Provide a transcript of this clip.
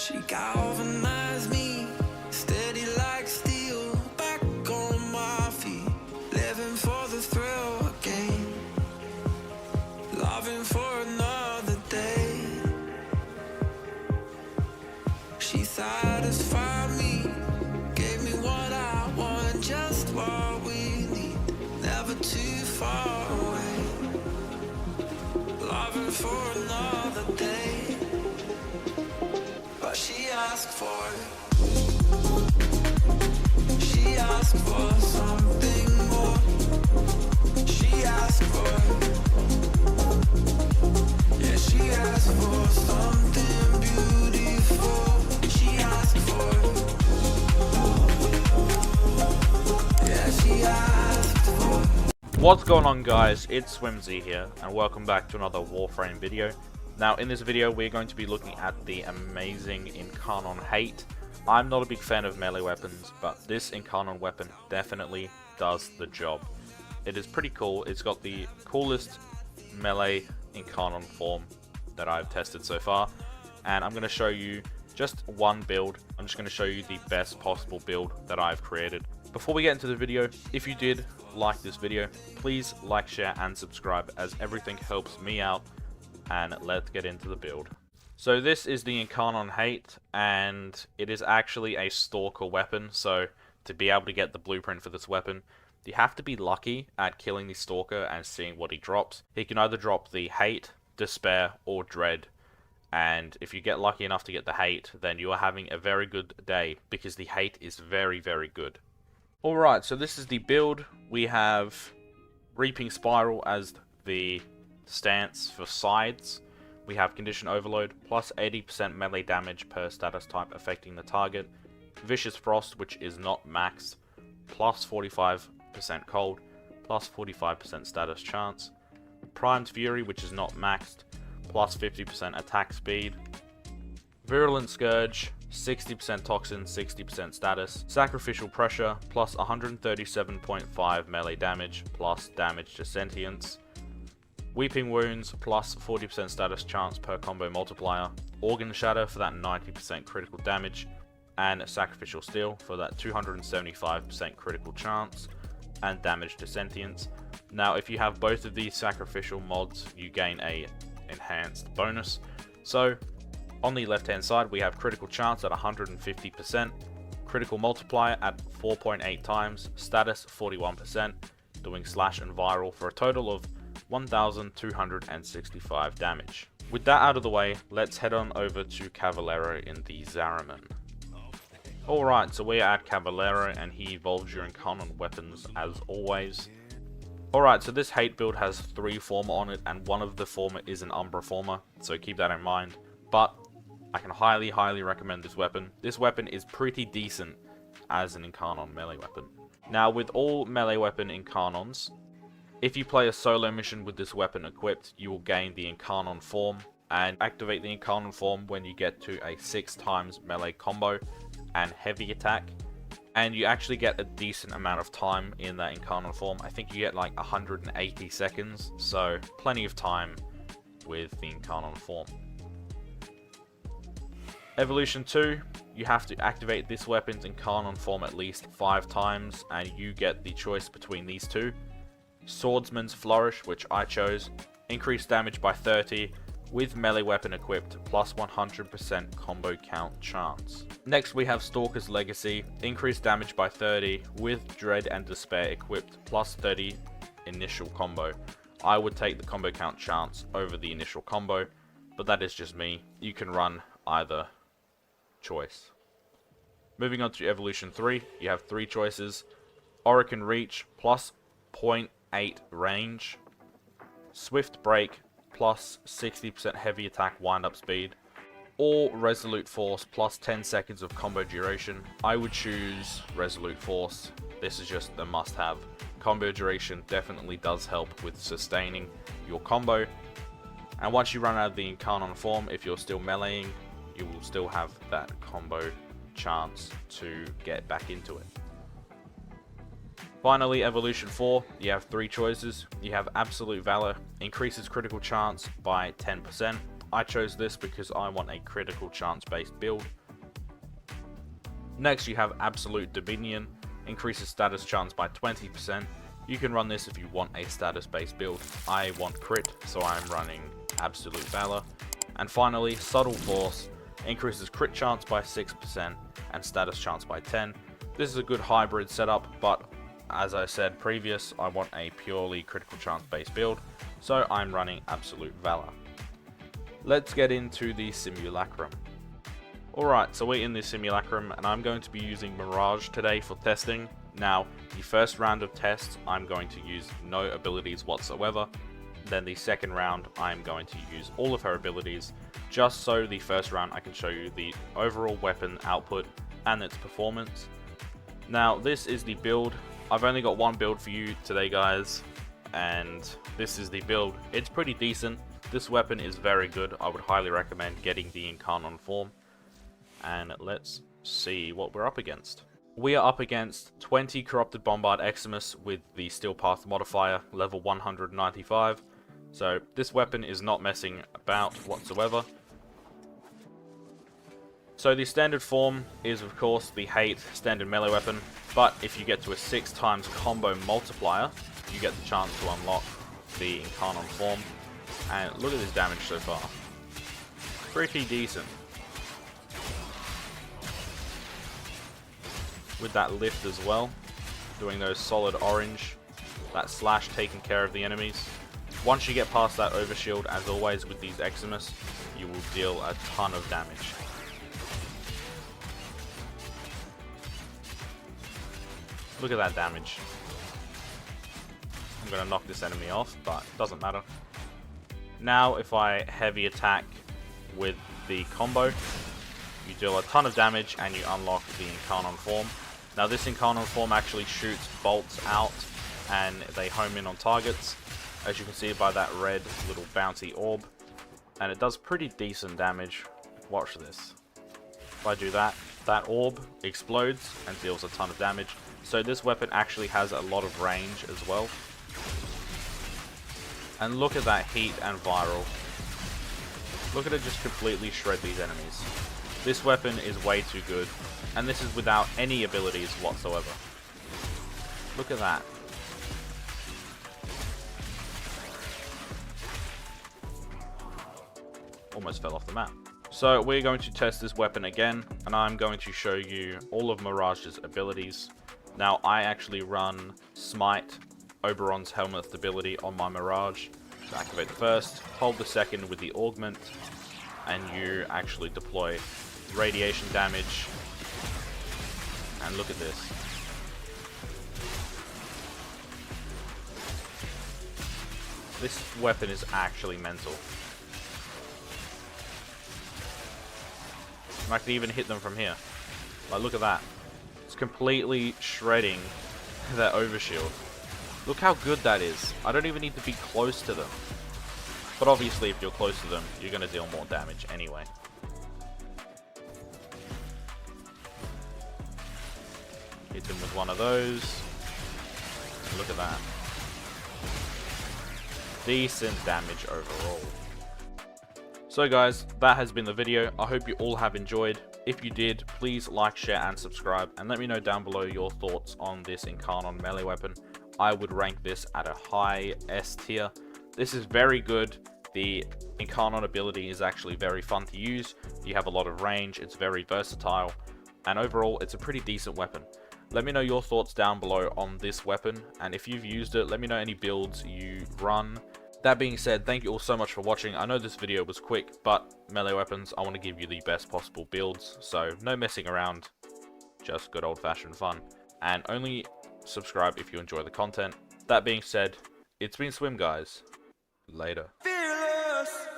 She galvanized me, steady like steel, back on my feet, living for the thrill again, loving for another day. She satisfied me, gave me what I want, just what we need, never too far away, loving for another day. But she asked for it. She asked for something more. She asked for it. Yeah, she asked for something beautiful. She asked for it. Yeah, she asked for it. What's going on, guys? It's Swimzyy here, and welcome back to another Warframe video. Now, in this video, we're going to be looking at the amazing Incarnon Hate. I'm not a big fan of melee weapons, but this Incarnon weapon definitely does the job. It is pretty cool. It's got the coolest melee Incarnon form that I've tested so far, and I'm going to show you just one build. I'm just going to show you the best possible build that I've created. Before we get into the video, if you did like this video, please like, share, and subscribe, as everything helps me out. And let's get into the build. So this is the Incarnon Hate, and it is actually a stalker weapon. So to be able to get the blueprint for this weapon, you have to be lucky at killing the stalker and seeing what he drops. He can either drop the Hate, Despair, or Dread. And if you get lucky enough to get the Hate, then you are having a very good day, because the Hate is very, very good. Alright, so this is the build. We have Reaping Spiral as the stance for sides. We have Condition Overload, plus 80% melee damage per status type affecting the target. Vicious Frost, which is not maxed, plus 45% cold, plus 45% status chance. Primed Fury, which is not maxed, plus 50% attack speed. Virulent Scourge, 60% toxin, 60% status. Sacrificial Pressure, plus 137.5 melee damage, plus damage to sentience. Weeping Wounds, plus 40% status chance per combo multiplier. Organ Shatter for that 90% critical damage. And Sacrificial Steel for that 275% critical chance and damage to sentience. Now, if you have both of these sacrificial mods, you gain a enhanced bonus. So, on the left hand side, we have critical chance at 150%, critical multiplier at 4.8 times, status 41%, doing slash and viral for a total of 1,265 damage. With that out of the way, let's head on over to Caballero in the Zariman. Alright, so we're at Caballero, and he evolves your Incarnon weapons as always. Alright, so this Hate build has 3 former on it, and one of the former is an Umbra former, so keep that in mind. But I can highly recommend this weapon. This weapon is pretty decent as an Incarnon melee weapon. Now, with all melee weapon Incarnons, if you play a solo mission with this weapon equipped, you will gain the Incarnon form, and activate the Incarnon form when you get to a 6 times melee combo and heavy attack. And you actually get a decent amount of time in that Incarnon form. I think you get like 180 seconds, so plenty of time with the Incarnon form. Evolution 2, you have to activate this weapon's Incarnon form at least 5 times, and you get the choice between these two. Swordsman's Flourish, which I chose, increased damage by 30, with melee weapon equipped, plus 100% combo count chance. Next we have Stalker's Legacy, increased damage by 30, with Dread and Despair equipped, plus 30 initial combo. I would take the combo count chance over the initial combo, but that is just me. You can run either choice. Moving on to Evolution 3, you have 3 choices. Orokin Reach, plus 0.8 range. Swift Break, plus 60% heavy attack wind-up speed. Or Resolute Force, plus 10 seconds of combo duration. I would choose Resolute Force. This is just a must-have. Combo duration definitely does help with sustaining your combo. And once you run out of the Incarnon form, if you're still meleeing, you will still have that combo chance to get back into it. Finally, Evolution 4, you have 3 choices. You have Absolute Valor, increases critical chance by 10%. I chose this because I want a critical chance based build. Next you have Absolute Dominion, increases status chance by 20%. You can run this if you want a status based build. I want crit, so I'm running Absolute Valor. And finally, Subtle Force, increases crit chance by 6% and status chance by 10. This is a good hybrid setup, but as I said previous, I want a purely critical chance based build, so I'm running Absolute Valor. Let's get into the simulacrum. Alright, so we're in this simulacrum and I'm going to be using Mirage today for testing. Now, the first round of tests I'm going to use no abilities whatsoever. Then the second round I'm going to use all of her abilities, just so the first round I can show you the overall weapon output and its performance. Now, this is the build. I've only got one build for you today, guys, and this is the build. It's pretty decent. This weapon is very good. I would highly recommend getting the Incarnon form. And let's see what we're up against. We are up against 20 Corrupted Bombard Eximus with the Steel Path modifier, level 195. So this weapon is not messing about whatsoever. So the standard form is of course the Hate standard melee weapon, but if you get to a 6 times combo multiplier, you get the chance to unlock the Incarnon form. And look at this damage so far. Pretty decent. With that lift as well, doing those solid orange, that slash taking care of the enemies. Once you get past that overshield, as always with these Eximus, you will deal a ton of damage. Look at that damage. I'm gonna knock this enemy off, but it doesn't matter. Now if I heavy attack with the combo, you deal a ton of damage and you unlock the Incarnon form. Now this Incarnon form actually shoots bolts out and they home in on targets, as you can see by that red little bouncy orb, and it does pretty decent damage. Watch this. If I do that, that orb explodes and deals a ton of damage. So this weapon actually has a lot of range as well. And look at that heat and viral. Look at it just completely shred these enemies. This weapon is way too good, and this is without any abilities whatsoever. Look at that. Almost fell off the map. So we're going to test this weapon again, and I'm going to show you all of Mirage's abilities. Now I actually run Smite, Oberon's Helmet ability on my Mirage. So activate the first, hold the second with the augment, and you actually deploy radiation damage. And look at this. This weapon is actually mental. And I can even hit them from here. Like, look at that. It's completely shredding that overshield. Look how good that is. I don't even need to be close to them. But obviously if you're close to them, you're going to deal more damage anyway. Hit him with one of those. Look at that. Decent damage overall. So guys, that has been the video. I hope you all have enjoyed. If you did, please like, share and subscribe, and let me know down below your thoughts on this Incarnon melee weapon. I would rank this at a high S tier. This is very good. The Incarnon ability is actually very fun to use. You have a lot of range, it's very versatile, and overall it's a pretty decent weapon. Let me know your thoughts down below on this weapon, and if you've used it, let me know any builds you run. That being said, thank you all so much for watching. I know this video was quick, but melee weapons, I want to give you the best possible builds, so no messing around, just good old-fashioned fun. And only subscribe if you enjoy the content. That being said, it's been Swim, guys. Later. Fearless.